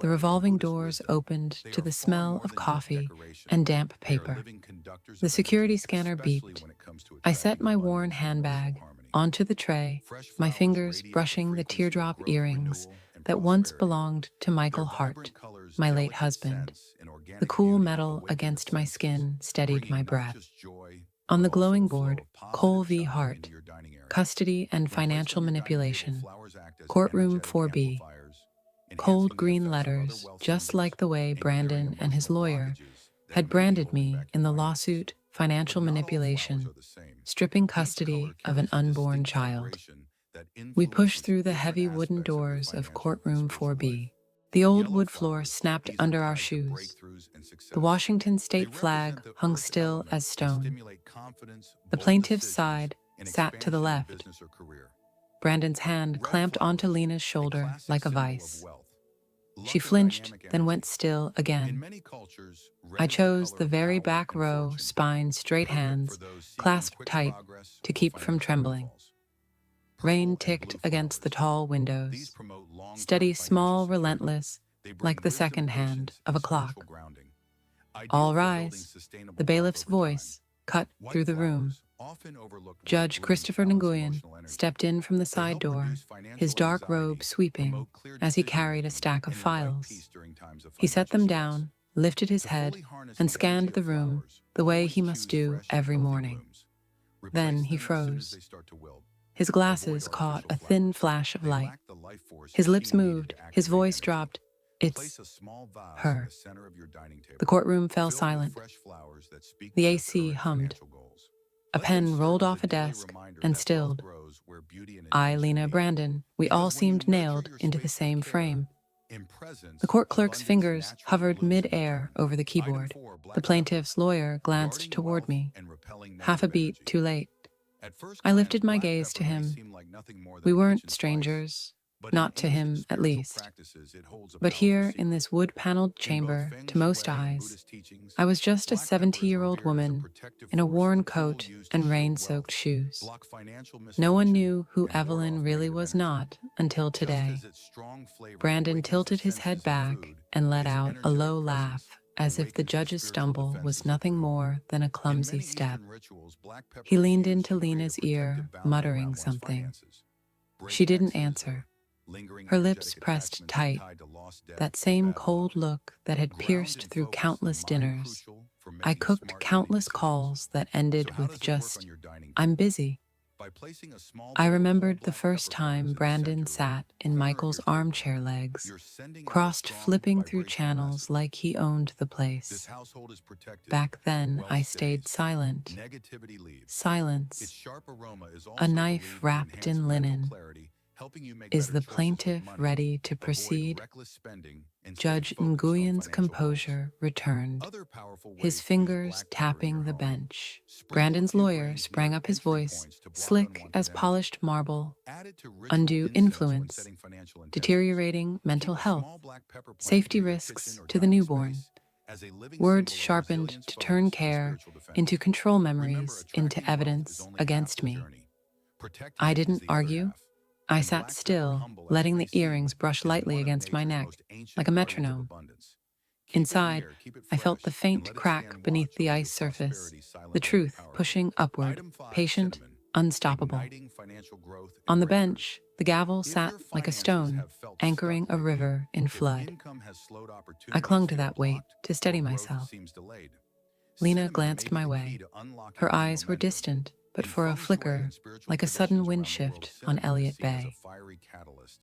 the revolving doors opened to the smell of coffee and damp paper. The security scanner beeped. I set my worn handbag onto the tray, my fingers brushing the teardrop earrings that once belonged to Michael Hart, my late husband. The cool metal against my skin steadied my breath. On the glowing board, Cole v. Hart, Custody and Financial Manipulation, Courtroom 4B. Cold green letters, just like the way Brandon and his lawyer had branded me in the lawsuit Financial Manipulation, stripping custody of an unborn child. We pushed through the heavy wooden doors of Courtroom 4B. The old wood floor snapped under our shoes. The Washington state flag hung still as stone. The plaintiff's side sat to the left. Brandon's hand clamped onto Lena's shoulder like a vice. She flinched, then went still again. I chose the very back row, spine straight, hands clasped tight to keep from trembling. Rain ticked against the tall windows, steady, small, relentless, like the second hand of a clock. All rise. The bailiff's voice cut through the room. Judge Christopher Nguyen stepped in from the side door, his dark robe sweeping as he carried a stack of files. He set them down, lifted his head, and scanned the room the way he must do every morning. Then he froze. His glasses caught a thin flash of light. His lips moved, his voice dropped. It's her. The courtroom fell silent. The AC hummed. A pen rolled off a desk and stilled. I, Lena, Brandon, we all seemed nailed into the same frame. The court clerk's fingers hovered mid-air over the keyboard. The plaintiff's lawyer glanced toward me, half a beat too late. I lifted my gaze to him. We weren't strangers, not to him at least. But here in this wood-paneled chamber, to most eyes, I was just a 70-year-old woman in a worn coat and rain-soaked shoes. No one knew who Evelyn really was not until today. Brandon tilted his head back and let out a low laugh, as if the judge's stumble was nothing more than a clumsy step. He leaned into Lena's ear, muttering something. She didn't answer. Her lips pressed tight, that same cold look that had pierced through countless dinners. I cooked countless calls that ended with just, "I'm busy." I remembered the first time Brandon sat in Michael's armchair legs, crossed flipping through channels like he owned the place. Back then, I stayed silent. Silence. A knife wrapped in linen. Is the plaintiff ready to proceed? Judge Nguyen's composure returned, his fingers tapping the bench. Brandon's lawyer sprang up, his voice slick as polished marble. Undue influence, deteriorating mental health, safety risks to the newborn. Words sharpened to turn care into control, memories into evidence against me. I didn't argue. I sat still, letting the earrings brush lightly against my neck, like a metronome. Inside, I felt the faint crack beneath the ice surface, the truth pushing upward, patient, unstoppable. On the bench, the gavel sat like a stone, anchoring a river in flood. I clung to that weight to steady myself. Lena glanced my way. Her eyes were distant, but for a flicker, like a sudden wind shift on Elliott Bay.